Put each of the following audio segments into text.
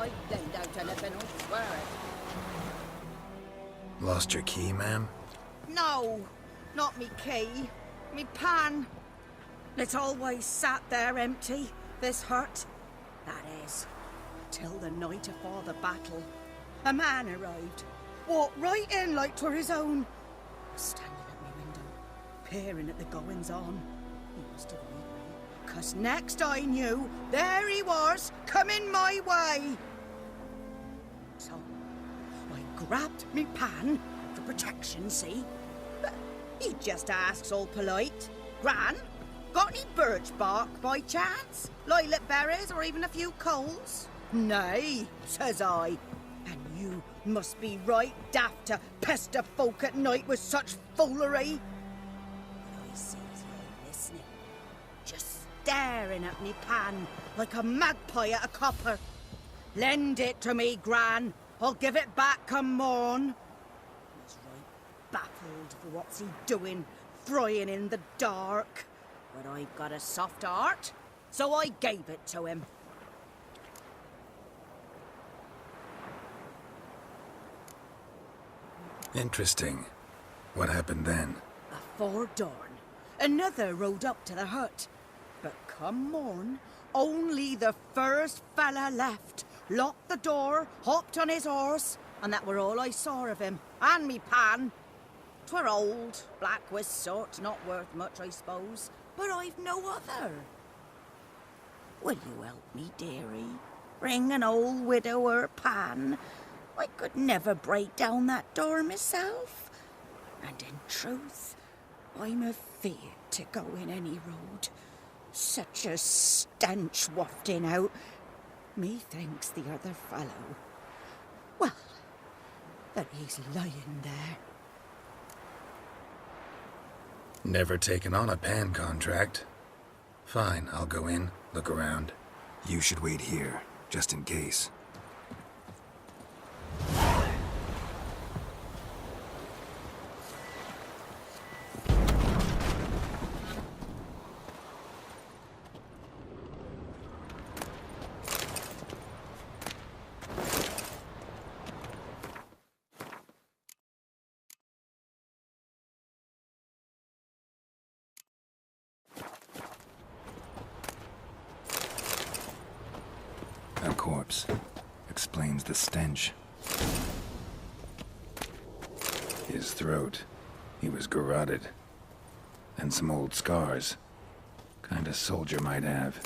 I lend out anything, I swear it. Lost your key, ma'am? No, not me key. Me pan. It's always sat there empty, this hut. That is, till the night afore the battle. A man arrived, walked right in like 'twere his own. Standing at my window, peering at the goings-on. He must have known me, 'cause next I knew, there he was, coming my way. So, I grabbed me pan, for protection, see? But he just asks all polite, Gran, got any birch bark by chance? Lilac berries or even a few coals? Nay, says I. And you must be right daft to pester folk at night with such foolery. But I sees you ain't listening, just staring at me pan like a magpie at a copper. Lend it to me, Gran. I'll give it back come morn. He's right baffled for what's he doing, frying in the dark. But I've got a soft heart, so I gave it to him. Interesting. What happened then? Afore dawn, another rode up to the hut. But come morn, only the first fella left. Locked the door, hopped on his horse, and that were all I saw of him. And me pan. 'Twere old, black with soot, not worth much, I suppose. But I've no other. Will you help me, dearie? Bring an old widower pan. I could never break down that door myself. And in truth, I'm afeard to go in any road. Such a stench wafting out. Methinks the other fellow, well, that he's lying there. Never taken on a pan contract. Fine, I'll go in, look around. You should wait here, just in case. A corpse. Explains the stench. His throat. He was garroted. And some old scars. Kind of soldier might have.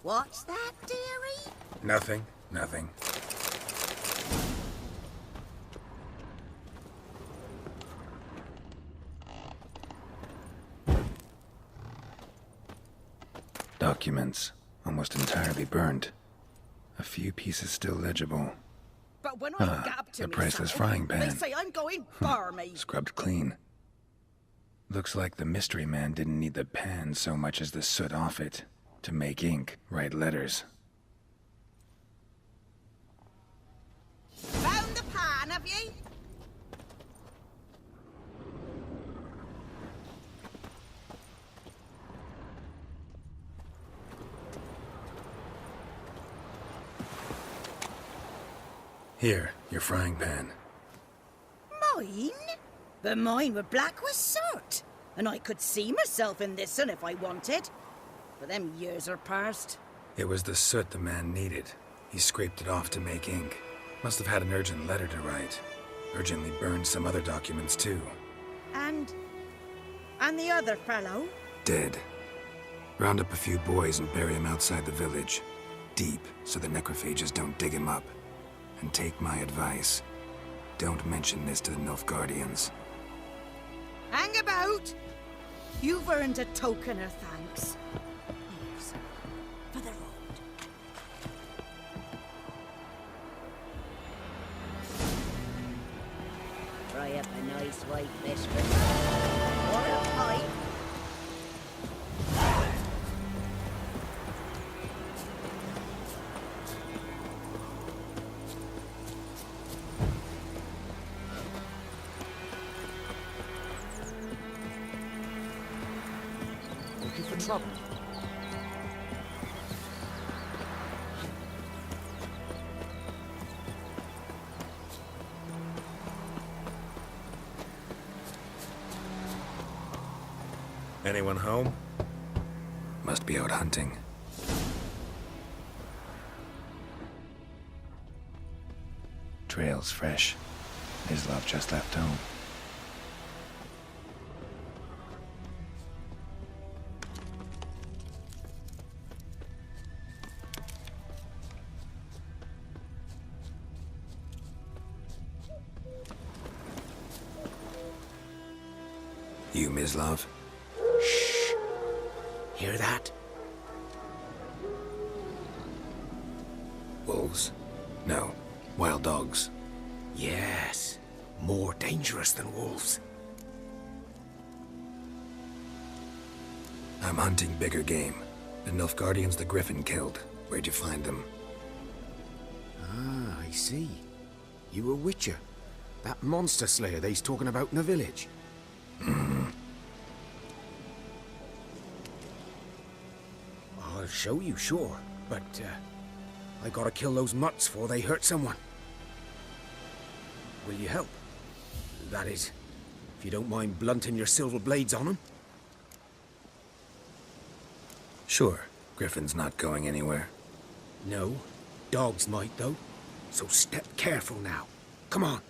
What's that, dearie? Nothing. Nothing. Documents. Almost entirely burnt. A few pieces still legible. But when I gab to the priceless myself, frying pan. they say I'm going barmy. Scrubbed clean. Looks like the mystery man didn't need the pan so much as the soot off it. To make ink, write letters. Found the pan, have ye? Here, your frying pan. Mine? But mine were black with soot. And I could see myself in this one if I wanted. But them years are past. It was the soot the man needed. He scraped it off to make ink. Must have had an urgent letter to write. Urgently burned some other documents too. And the other fellow? Dead. Round up a few boys and bury him outside the village. Deep, so the necrophages don't dig him up. And take my advice. Don't mention this to the Nilfgaardians. Hang about! You've earned a token of thanks. Here's for the road. Try up a nice white fish for me. Or a pipe. Looking for trouble? Anyone home? Must be out hunting. Trail's fresh. His love just left home. You, Mislav? Shh. Hear that? Wolves? No. Wild dogs. Yes. More dangerous than wolves. I'm hunting bigger game. The Nilfgaardians the Griffin killed. Where'd you find them? Ah, I see. You a witcher. That monster slayer they's talking about in the village. I'll show you, sure. But, I gotta kill those mutts before they hurt someone. Will you help? That is, if you don't mind blunting your silver blades on them. Sure. Griffin's not going anywhere. No. Dogs might, though. So step careful now. Come on.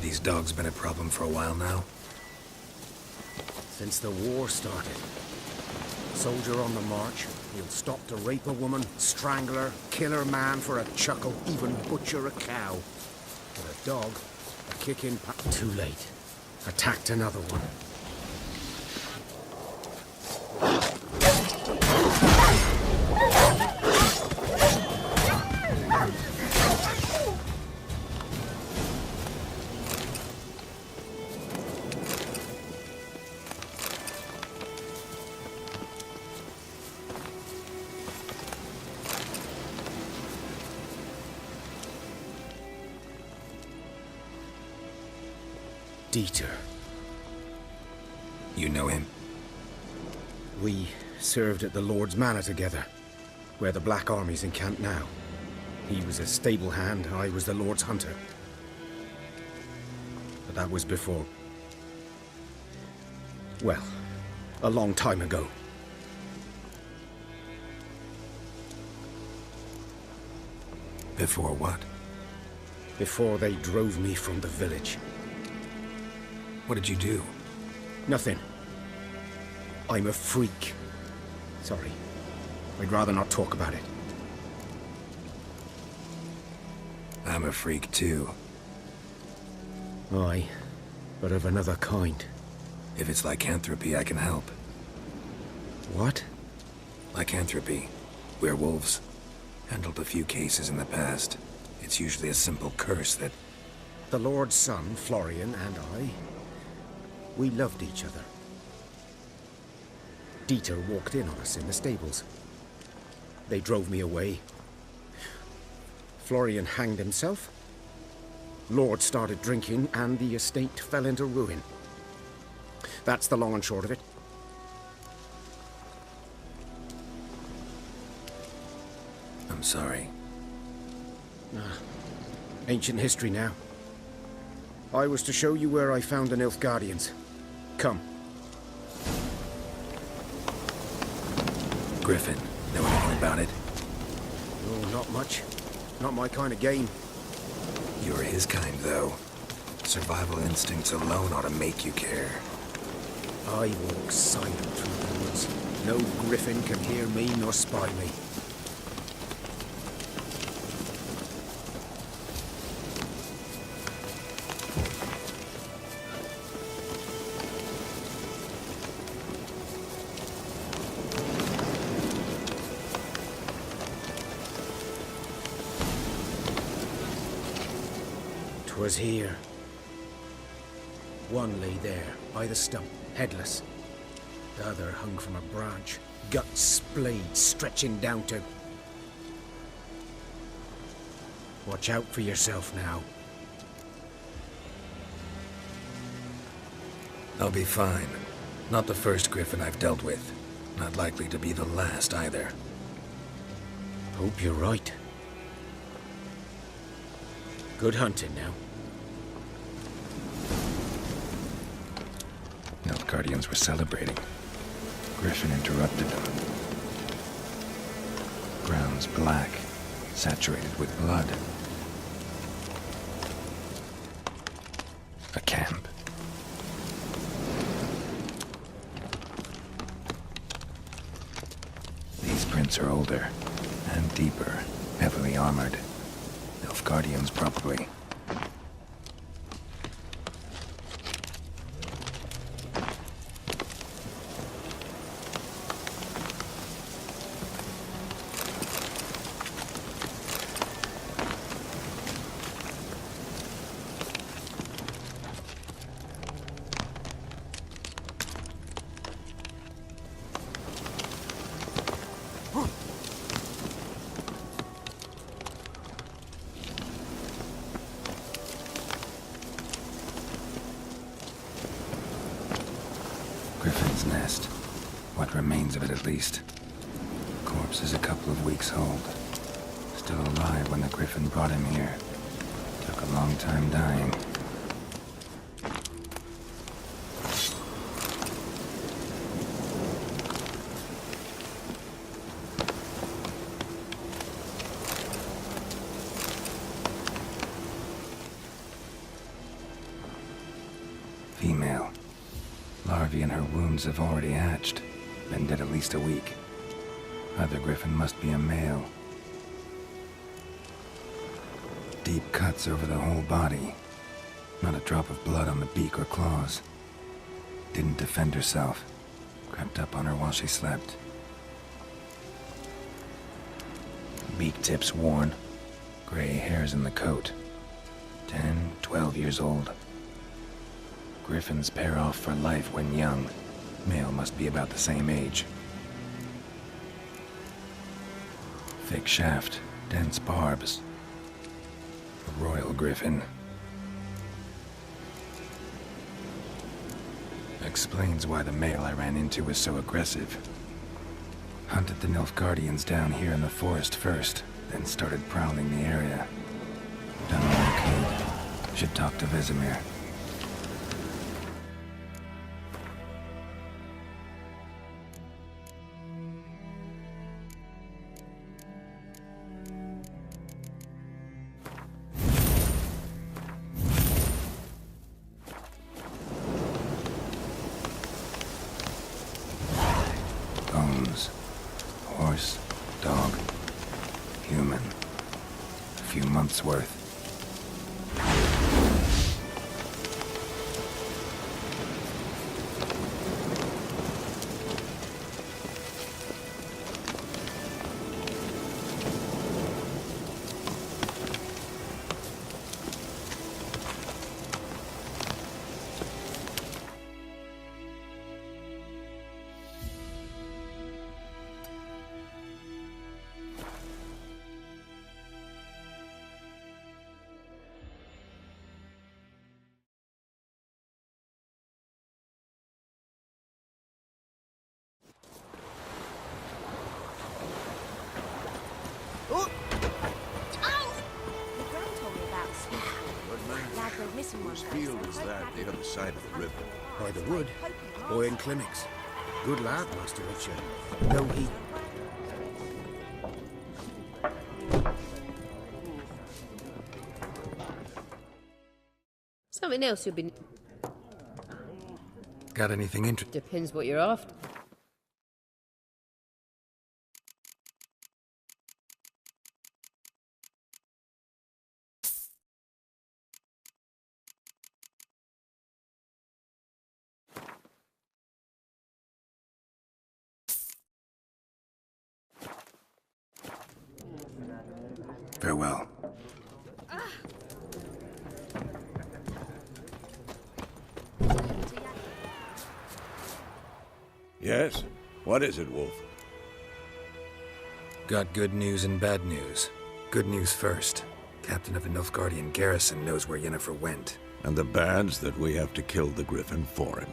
These dogs been a problem for a while now? Since the war started. Soldier on the march, he'll stop to rape a woman, strangle her, kill her man for a chuckle, even butcher a cow. But a dog, a kick in too late. Attacked another one. Dieter. You know him? We served at the Lord's Manor together, where the Black Army's encamped now. He was a stable hand, I was the Lord's hunter. But that was before... well, a long time ago. Before what? Before they drove me from the village. What did you do? Nothing. I'm a freak. Sorry. I'd rather not talk about it. I'm a freak too. Aye, but of another kind. If it's lycanthropy, I can help. What? Lycanthropy. Werewolves. Handled a few cases in the past. It's usually a simple curse that... The Lord's son, Florian, and I... we loved each other. Dieter walked in on us in the stables. They drove me away. Florian hanged himself. Lord started drinking, and the estate fell into ruin. That's the long and short of it. I'm sorry. Ancient history now. I was to show you where I found the Nilfgaardians. Come. Griffin, know anything about it? Oh, not much. Not my kind of game. You're his kind, though. Survival instincts alone ought to make you care. I walk silent through the woods. No griffin can hear me nor spy me. Was here. One lay there, by the stump, headless. The other hung from a branch, guts splayed, stretching down to... Watch out for yourself now. I'll be fine. Not the first griffin I've dealt with. Not likely to be the last, either. Hope you're right. Good hunting now. Nilfgaardians were celebrating. Griffin interrupted them. Grounds black, saturated with blood. A camp. These prints are older and deeper, heavily armored. Nilfgaardians, probably. Griffin's nest. What remains of it, at least. Corpse is a couple of weeks old. Still alive when the Griffin brought him here. Took a long time dying. Female. Larvae in her wounds have already hatched. Been dead at least a week. Other Griffin must be a male. Deep cuts over the whole body. Not a drop of blood on the beak or claws. Didn't defend herself. Crept up on her while she slept. Beak tips worn. Gray hairs in the coat. 10, 12 years old. Griffins pair off for life when young. Male must be about the same age. Thick shaft, dense barbs. A royal griffin. Explains why the male I ran into was so aggressive. Hunted the Nilfgaardians down here in the forest first, then started prowling the area. Done all okay. Should talk to Vesemir. Bones. Horse, dog, human. A few months' worth. Whose field is that the other side of the river? By the wood. Boy in clinics. Good lad, Master Richard. No heat. Something else you've been... Got anything interesting? Depends what you're after. Farewell. Yes? What is it, Wolf? Got good news and bad news. Good news first. Captain of the Nilfgaardian garrison knows where Yennefer went. And the bad's that we have to kill the Griffin for him.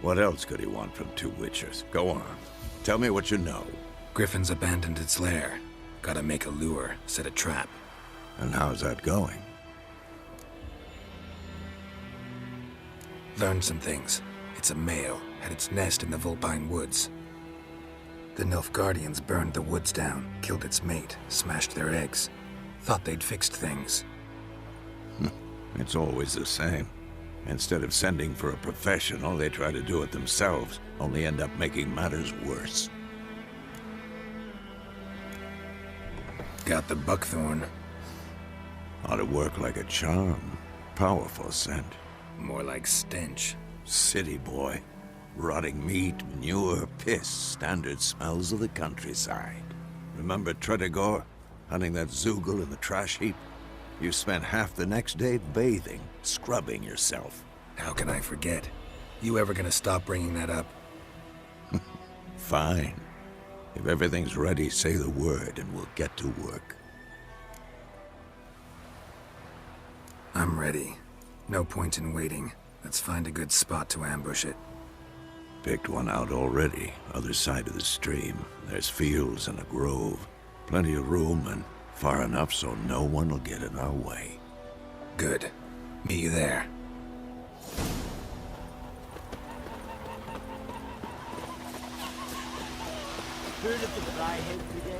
What else could he want from two Witchers? Go on. Tell me what you know. Griffin's abandoned its lair. Gotta make a lure, set a trap. And how's that going? Learned some things. It's a male, had its nest in the Vulpine Woods. The Nilfgaardians burned the woods down, killed its mate, smashed their eggs. Thought they'd fixed things. It's always the same. Instead of sending for a professional, they try to do it themselves, only end up making matters worse. Got the buckthorn. Ought to work like a charm. Powerful scent. More like stench. City boy. Rotting meat, manure, piss, standard smells of the countryside. Remember Tretogor? Hunting that Zoogle in the trash heap? You spent half the next day bathing, scrubbing yourself. How can I forget? You ever gonna stop bringing that up? Fine. If everything's ready, say the word and we'll get to work. I'm ready. No point in waiting. Let's find a good spot to ambush it. Picked one out already, other side of the stream. There's fields and a grove. Plenty of room and far enough so no one will get in our way. Good. Meet you there. Heard of the Flyhead today?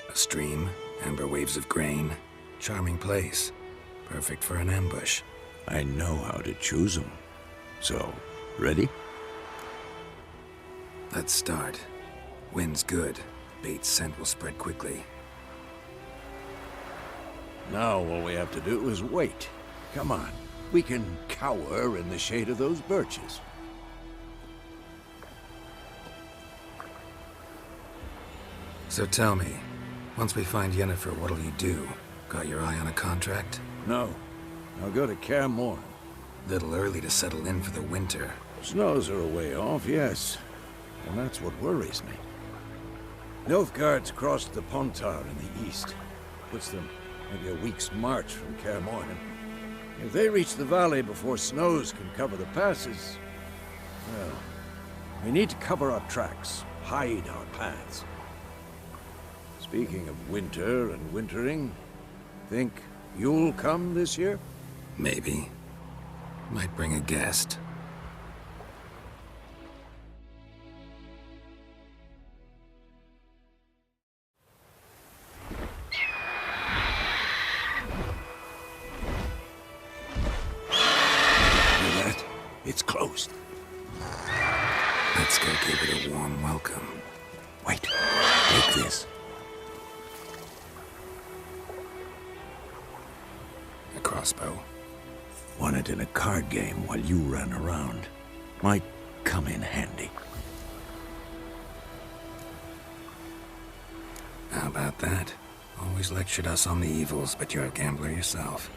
A stream, amber waves of grain. Charming place. Perfect for an ambush. I know how to choose them. So, ready? Let's start. Wind's good. Bait's scent will spread quickly. Now all we have to do is wait. Come on. We can cower in the shade of those birches. So tell me, once we find Yennefer, what'll you do? Got your eye on a contract? No. I'll go to Kaer Morhen. Little early to settle in for the winter. Snows are a way off, yes. And that's what worries me. Nilfgaard's crossed the Pontar in the east. Puts them maybe a week's march from Kaer Morhen. If they reach the valley before snows can cover the passes, well, we need to cover our tracks, hide our paths. Speaking of winter and wintering, think you'll come this year? Maybe. Might bring a guest. Hear that? It's closed. Let's go give it a warm welcome. Wait, take this. A crossbow. Won it in a card game while you ran around. Might come in handy. How about that? Always lectured us on the evils, but you're a gambler yourself.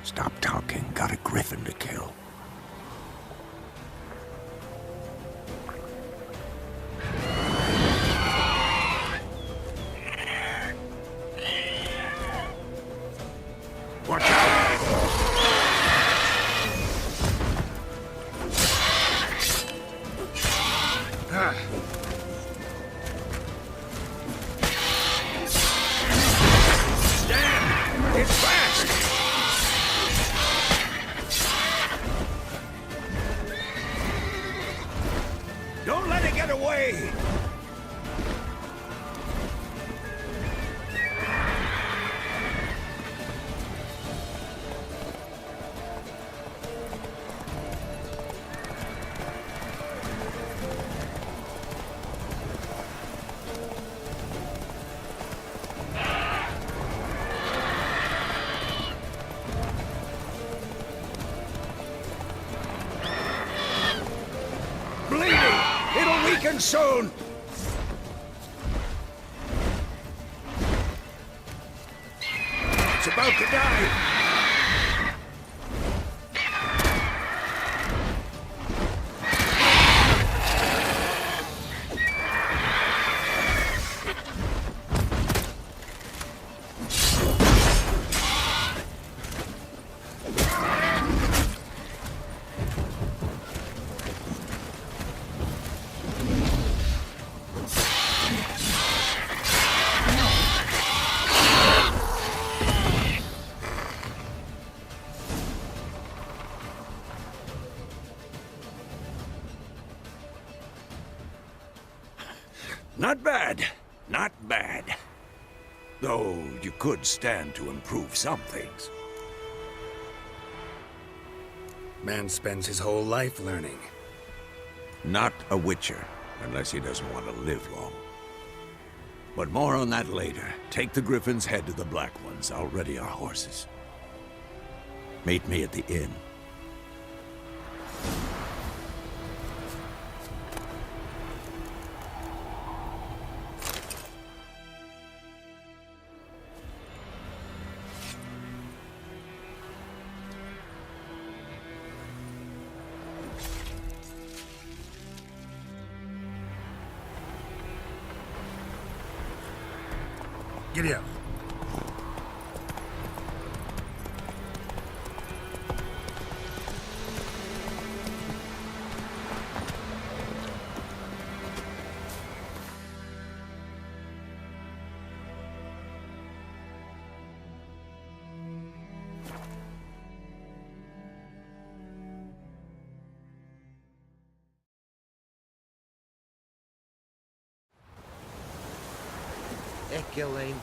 Stop talking. Got a griffin to kill. Watch out! Damn! It's fast! Don't let it get away! Bleeding! It'll weaken soon! It's about to die! Not bad. Not bad. Though you could stand to improve some things. Man spends his whole life learning. Not a witcher, unless he doesn't want to live long. But more on that later. Take the Griffin's head to the Black Ones. I'll ready our horses. Meet me at the inn. Giddy up. Equilated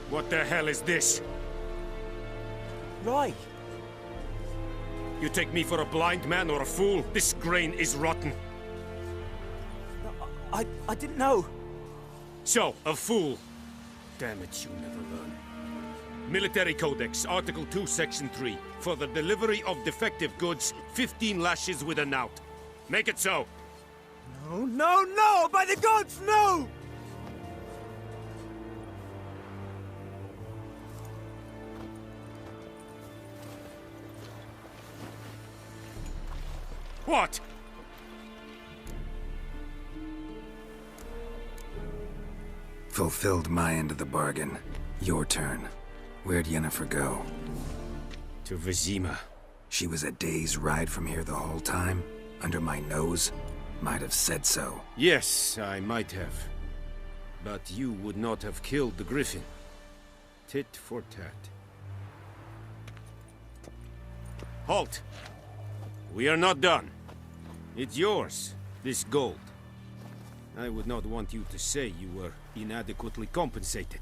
What the hell is this? Right. You take me for a blind man or a fool? This grain is rotten. I didn't know. So, a fool. Damn it, you never learn. Military Codex, Article 2, Section 3. For the delivery of defective goods, 15 lashes with a knout. Make it so. No, no, no! By the gods, no! What? Fulfilled my end of the bargain. Your turn. Where'd Yennefer go? To Vizima. She was a day's ride from here the whole time? Under my nose? Might have said so. Yes, I might have. But you would not have killed the Griffin. Tit for tat. Halt! We are not done. It's yours, this gold. I would not want you to say you were inadequately compensated.